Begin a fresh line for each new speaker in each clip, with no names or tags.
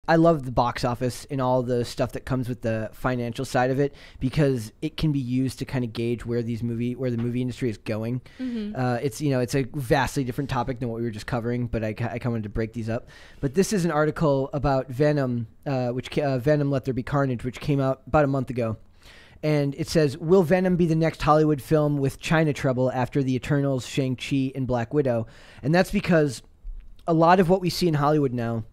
I love the box office and all the stuff that comes with the financial side of it, because it can be used to kind of gauge where the movie industry is going. It's a vastly different topic than what we were just covering, but I kind of wanted to break these up. But this is an article about Venom, Venom Let There Be Carnage, which came out about a month ago. And it says, will Venom be the next Hollywood film with China trouble after The Eternals, Shang-Chi, and Black Widow? And that's because a lot of what we see in Hollywood now,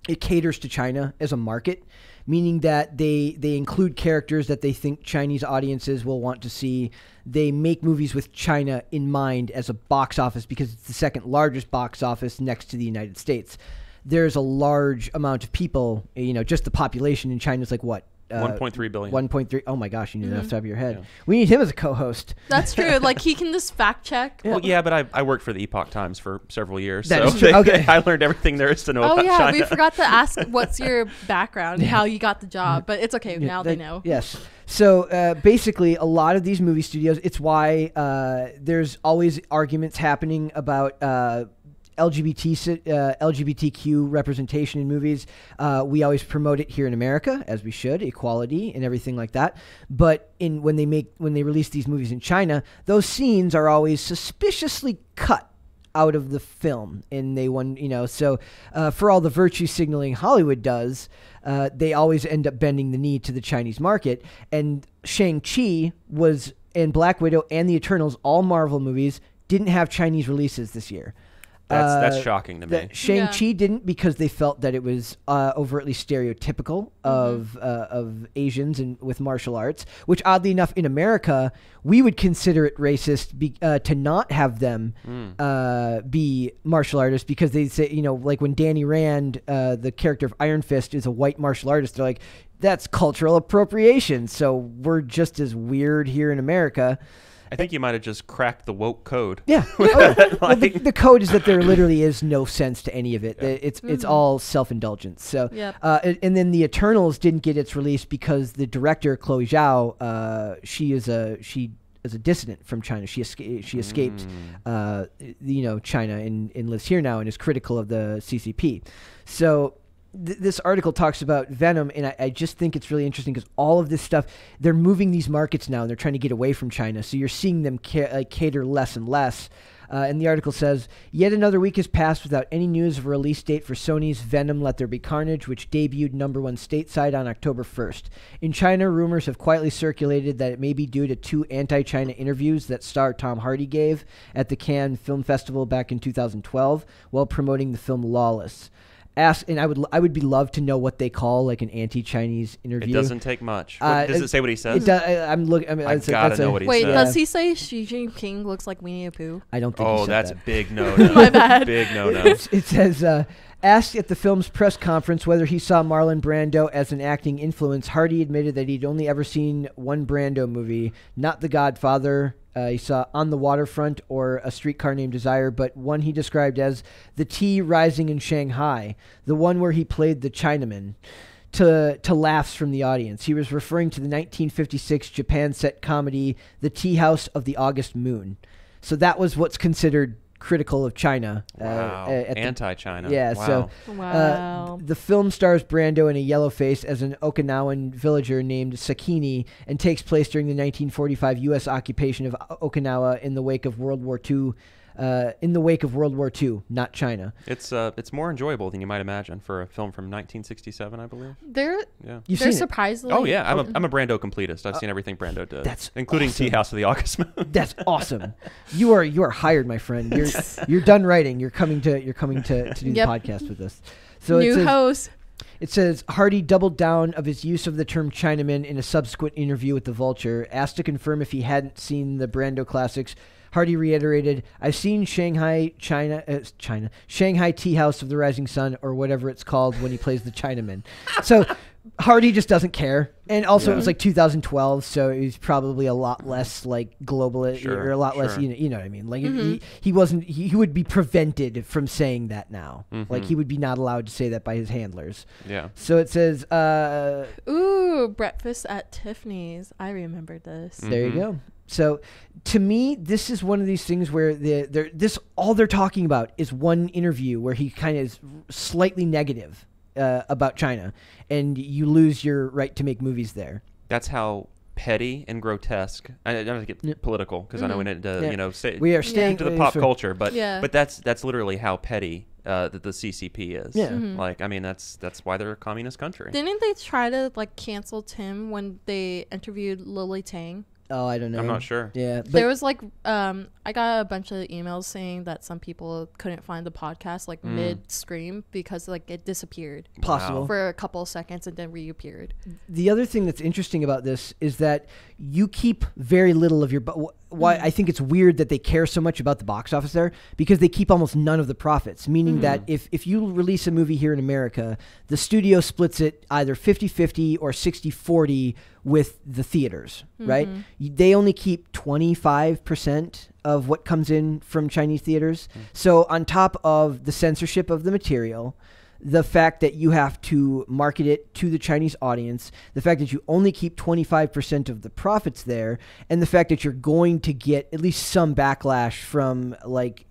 it caters to China as a market, meaning that they include characters that they think Chinese audiences will want to see. They make movies with China in mind as a box office because it's the second largest box office next to the United States. There's a large amount of people, just the population in China is like what?
1.3 billion.
1.3. Oh my gosh, you knew that off the top of your head. Yeah. We need him as a co-host.
That's true. Like he can just fact check.
Well, yeah, but I worked for the Epoch Times for several years,
that is true. Okay.
I learned everything there is to know about China.
We forgot to ask what's your background, how you got the job, but it's okay. Now they know.
Yes. So basically, a lot of these movie studios, it's why there's always arguments happening about LGBTQ representation in movies. We always promote it here in America, as we should, equality and everything like that. But when they release these movies in China, those scenes are always suspiciously cut out of the film, and so for all the virtue signaling Hollywood does, they always end up bending the knee to the Chinese market. And Shang-Chi and Black Widow and The Eternals, all Marvel movies, didn't have Chinese releases this year.
That's shocking to me.
Shang-Chi didn't, because they felt that it was overtly stereotypical of Asians and with martial arts, which oddly enough in America, we would consider it racist to not have them be martial artists, because they say, like when Danny Rand, the character of Iron Fist, is a white martial artist, they're like, that's cultural appropriation. So we're just as weird here in America.
I think you might have just cracked the woke code.
Yeah. Well, the code is that there literally is no sense to any of it. Yeah. It's all self-indulgence. So, and then The Eternals didn't get its release because the director, Chloe Zhao, she is a dissident from China. She escaped China and lives here now and is critical of the CCP. So this article talks about Venom, and I just think it's really interesting because all of this stuff, they're moving these markets now, and they're trying to get away from China. So you're seeing them cater less and less. And the article says, yet another week has passed without any news of a release date for Sony's Venom Let There Be Carnage, which debuted #1 stateside on October 1st. In China, rumors have quietly circulated that it may be due to 2 anti-China interviews that star Tom Hardy gave at the Cannes Film Festival back in 2012 while promoting the film Lawless. And I would be loved to know what they call like an anti-Chinese interview.
It doesn't take much. Does it say what he says?
I
gotta know what he says.
Wait, does he say Xi Jinping looks like Winnie the Pooh?
I don't think. Oh,
that's
that.
A big no-no.
My bad.
Big no-no.
It says, asked at the film's press conference whether he saw Marlon Brando as an acting influence, Hardy admitted that he'd only ever seen one Brando movie, not The Godfather. He saw On the Waterfront or A Streetcar Named Desire, but one he described as The Tea Rising in Shanghai, the one where he played the Chinaman, to laughs from the audience. He was referring to the 1956 Japan set comedy The Tea House of the August Moon. So that was what's considered critical of China.
Wow. Anti-China.
Yeah.
Wow.
So the film stars Brando in a yellow face as an Okinawan villager named Sakini and takes place during the 1945 U.S. occupation of Okinawa in the wake of World War II. Not China.
It's more enjoyable than you might imagine for a film from 1967, I believe.
They're surprisingly.
Oh yeah, I'm a Brando completist. I've seen everything Brando did.
That's
including
awesome.
Tea House of the August Moon.
That's awesome. You are hired, my friend. You're done writing. You're coming to do the podcast with us. So
new host.
It says, Hardy doubled down of his use of the term Chinaman in a subsequent interview with The Vulture. Asked to confirm if he hadn't seen the Brando classics, Hardy reiterated, I've seen Shanghai Tea House of the Rising Sun, or whatever it's called when he plays the Chinaman. So Hardy just doesn't care. And also it was like 2012, so he's probably a lot less like global, or a lot less, you know what I mean? Like he would be prevented from saying that now. Mm-hmm. Like he would be not allowed to say that by his handlers.
Yeah.
So it says,
Breakfast at Tiffany's. I remember this.
Mm-hmm. There you go. So to me, this is one of these things where all they're talking about is one interview where he kind of is slightly negative about China, and you lose your right to make movies there.
That's how petty and grotesque. I don't want to get political because I know we need to, say
we are staying
to the pop culture, but that's literally how petty that the CCP is.
Yeah,
like I mean that's why they're a communist country.
Didn't they try to cancel Tim when they interviewed Lily Tang?
Oh, I don't know.
I'm not sure.
Yeah, but
there was I got a bunch of emails saying that some people couldn't find the podcast mid-scream because it disappeared.
Possible.
For a couple of seconds and then reappeared.
The other thing that's interesting about this is that you keep very little of your why I think it's weird that they care so much about the box office there, because they keep almost none of the profits, meaning that if you release a movie here in America, the studio splits it either 50-50 or 60-40 with the theaters, right? They only keep 25% of what comes in from Chinese theaters. So on top of the censorship of the material, the fact that you have to market it to the Chinese audience, the fact that you only keep 25% of the profits there, and the fact that you're going to get at least some backlash from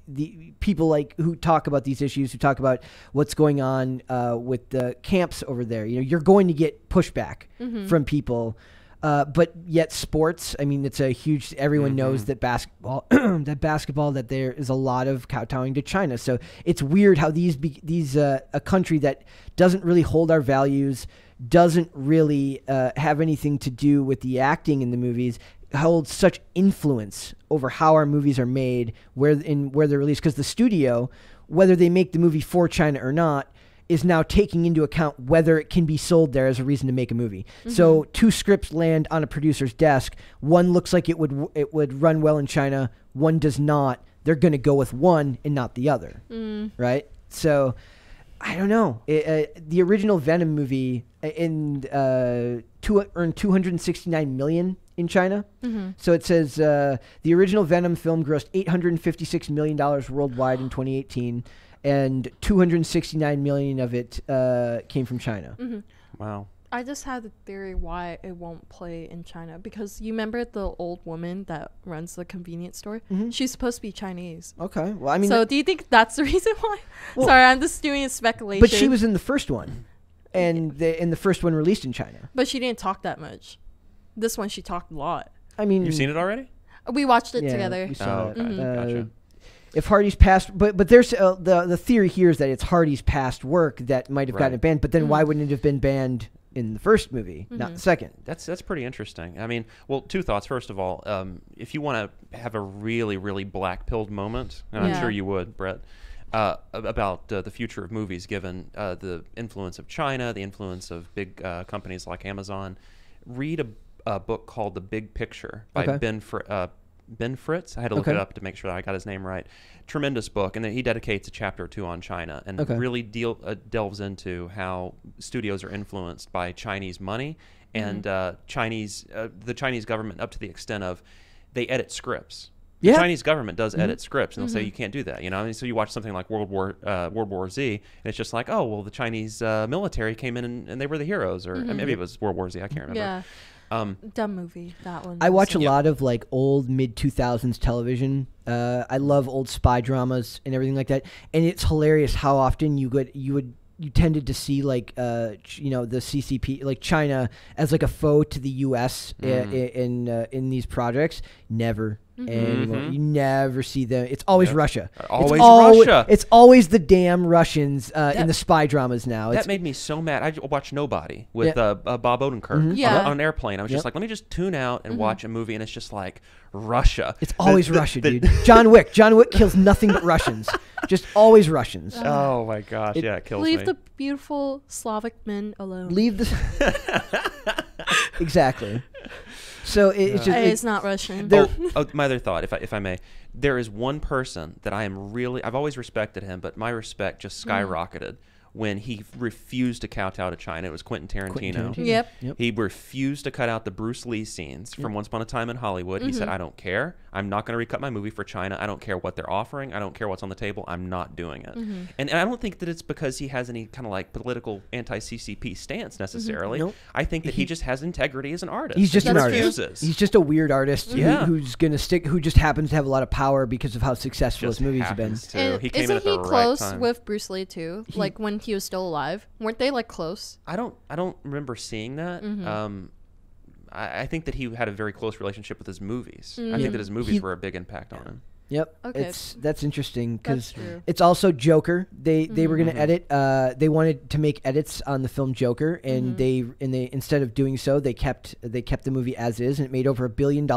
the people who talk about these issues, who talk about what's going on with the camps over there. You're going to get pushback from people. But yet sports, I mean, it's a huge, everyone knows that basketball, that there is a lot of kowtowing to China. So it's weird how a country that doesn't really hold our values, doesn't really have anything to do with the acting in the movies, holds such influence over how our movies are made, where they're released. Because the studio, whether they make the movie for China or not, is now taking into account whether it can be sold there as a reason to make a movie. So 2 scripts land on a producer's desk. One looks like it would run well in China. One does not. They're going to go with one and not the other, right? So I don't know. The original Venom movie earned $269 million in China. So it says the original Venom film grossed $856 million worldwide in 2018. And $269 million of it came from China.
Wow.
I just had a theory why it won't play in China, because you remember the old woman that runs the convenience store? She's supposed to be Chinese.
Okay. Well, I mean,
so do you think that's the reason why? Well, sorry, I'm just doing a speculation.
But she was in the first one, and the first one released in China.
But she didn't talk that much. This one, she talked a lot.
I mean,
you've seen it already?
We watched it together.
We saw it.
Gotcha.
If Hardy's past, but there's the theory here is that it's Hardy's past work that might have gotten it banned. But then why wouldn't it have been banned in the first movie, not the second?
That's pretty interesting. I mean, well, 2 thoughts. First of all, if you want to have a really, really black-pilled moment, and I'm sure you would, Brett, about the future of movies, given the influence of China, the influence of big companies like Amazon, read a book called The Big Picture by Ben Fritz. I had to look it up to make sure that I got his name right. Tremendous book, and then he dedicates a chapter or 2 on China and really delves into how studios are influenced by Chinese money and the Chinese government, up to the extent of they edit scripts. The Chinese government does edit scripts, and they'll say you can't do that. I mean, so you watch something like World War Z, and it's just like, oh well, the Chinese military came in and they were the heroes, or maybe it was World War Z. I can't remember.
Yeah. Dumb movie, that one.
I watch a lot of old mid-2000s television. I love old spy dramas and everything like that, and it's hilarious how often you tended to see the CCP, China, as a foe to the U.S. in these projects. Never anymore. You never see them. It's always Russia.
Russia.
It's always the damn Russians in the spy dramas now.
That made me so mad. I watched Nobody with Bob Odenkirk on an airplane. I was just like, let me just tune out and watch a movie, and it's just like Russia.
It's always Russia, dude. John Wick kills nothing but Russians. Just always Russians.
Oh my gosh, it kills me.
Leave the beautiful Slavic men alone.
Leave the exactly. So it's
not Russian.
My other thought, if I may, there is one person that I've always respected him, but my respect just skyrocketed when he refused to kowtow to China. It was Quentin Tarantino.
Yep.
He refused to cut out the Bruce Lee scenes from Once Upon a Time in Hollywood. He said, I don't care. I'm not going to recut my movie for China. I don't care what they're offering. I don't care what's on the table. I'm not doing it. And I don't think that it's because he has any kind of political anti-CCP stance necessarily.
Nope.
I think that he just has integrity as an artist.
He's just an artist.
Refuses.
He's just a weird artist who's going to stick, who just happens to have a lot of power because of how successful his movies have been.
He came
isn't
in at the
he close
right time.
with Bruce Lee too? When he was still alive. Weren't they like close?
I don't remember seeing that. I think that he had a very close relationship with his movies. I think that his movies were a big impact on him.
Yep.
Okay.
That's interesting because it's also Joker. They were going to edit. They wanted to make edits on the film Joker, and they instead of doing so, they kept the movie as is, and it made over $1 billion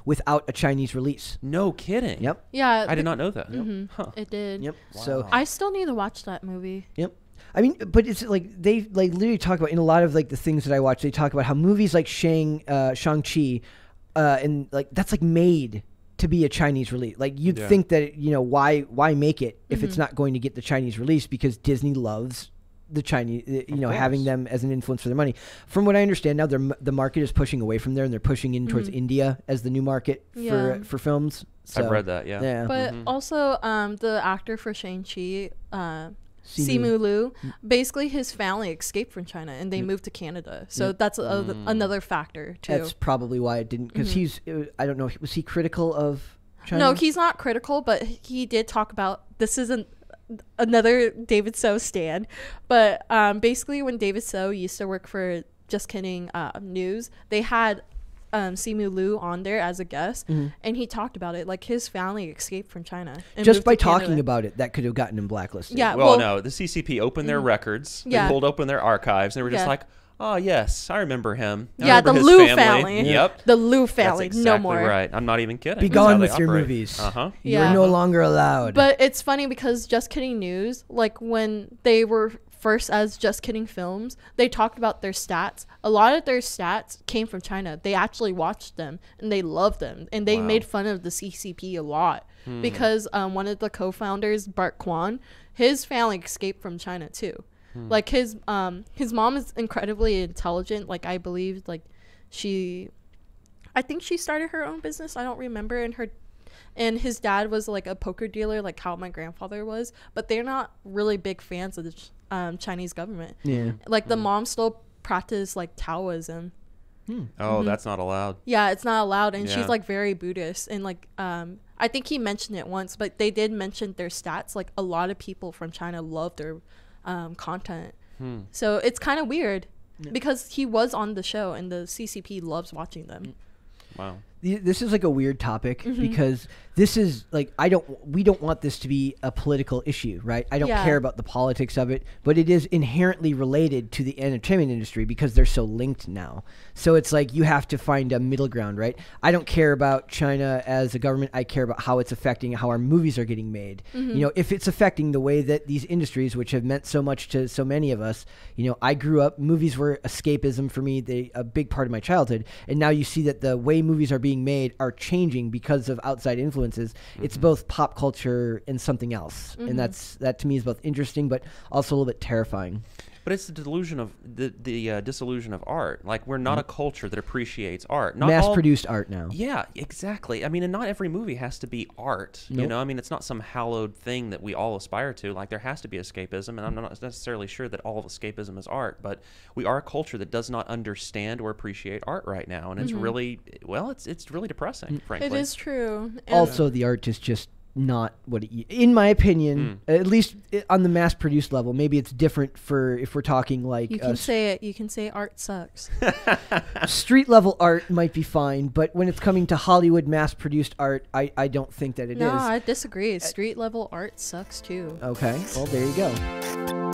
without a Chinese release.
No kidding.
Yep.
Yeah.
I did not know that.
Huh. It did.
Yep.
Wow.
So
I still need to watch that movie.
Yep. I mean, but it's like they like literally talk about in a lot of like the things that I watch. They talk about how movies like Shang-Chi, and like that's like made to be a Chinese release. Like you'd think that why make it if it's not going to get the Chinese release, because Disney loves the Chinese, having them as an influence for their money. From what I understand now, the market is pushing away from there, and they're pushing in towards India as the new market for films. So,
I've read that. Yeah.
But also, the actor for Shang-Chi, Simu Liu, basically his family escaped from China and they moved to Canada. So that's another factor too.
That's probably why it didn't, because I don't know, was he critical of China?
No, he's not critical, but he did talk about, this isn't another David So stand, but basically when David So used to work for Just Kidding News, they had Simu Liu on there as a guest, and he talked about it. Like his family escaped from China. And
just by talking about it, that could have gotten him blacklisted.
Yeah.
Well, no, the CCP opened their records. They pulled open their archives, and they were just like, "Oh yes, I remember him."
The Liu family.
Yep.
The Liu family.
That's exactly
no more.
Right. I'm not even kidding.
Be gone with your movies. You're no longer allowed.
But it's funny because Just Kidding News, like when they were first as Just Kidding Films, they talked about their stats. A lot of their stats came from China. They actually watched them and they loved them, and they made fun of the CCP a lot because one of the co-founders, Bart Kwan, his family escaped from China too. Like his mom is incredibly intelligent. Like I believe, like I think she started her own business. I don't remember. And his dad was like a poker dealer, like how my grandfather was. But they're not really big fans of the Chinese government. Yeah. Like the mom still practiced like Taoism.
Oh, that's not allowed.
Yeah, it's not allowed, and she's like very Buddhist, and like I think he mentioned it once, but they did mention their stats. Like a lot of people from China love their content, so it's kind of weird because he was on the show, and the CCP loves watching them.
Wow.
This is like a weird topic because this is like we don't want this to be a political issue, right? I don't care about the politics of it, but it is inherently related to the entertainment industry because they're so linked now. So it's like you have to find a middle ground, right? I don't care about China as a government. I care about how it's affecting how our movies are getting made. If it's affecting the way that these industries, which have meant so much to so many of us, I grew up, movies were escapism for me, a big part of my childhood. And now you see that the way movies are being made are changing because of outside influences. It's both pop culture and something else. And that to me is both interesting, but also a little bit terrifying.
But it's the delusion of the disillusion of art. Like we're not a culture that appreciates art.
Mass-produced art now.
Yeah, exactly. I mean, and not every movie has to be art.
Nope.
I mean, it's not some hallowed thing that we all aspire to. Like there has to be escapism, and I'm not necessarily sure that all of escapism is art. But we are a culture that does not understand or appreciate art right now, and it's really it's really depressing. Frankly,
it is true. And
also, the art is just not what in my opinion, at least on the mass-produced level. Maybe it's different for if we're talking like
you can say it. You can say art sucks.
Street level art might be fine, but when it's coming to Hollywood mass-produced art, I don't think that it is.
No, I disagree. Street level art sucks too.
Okay, well there you go.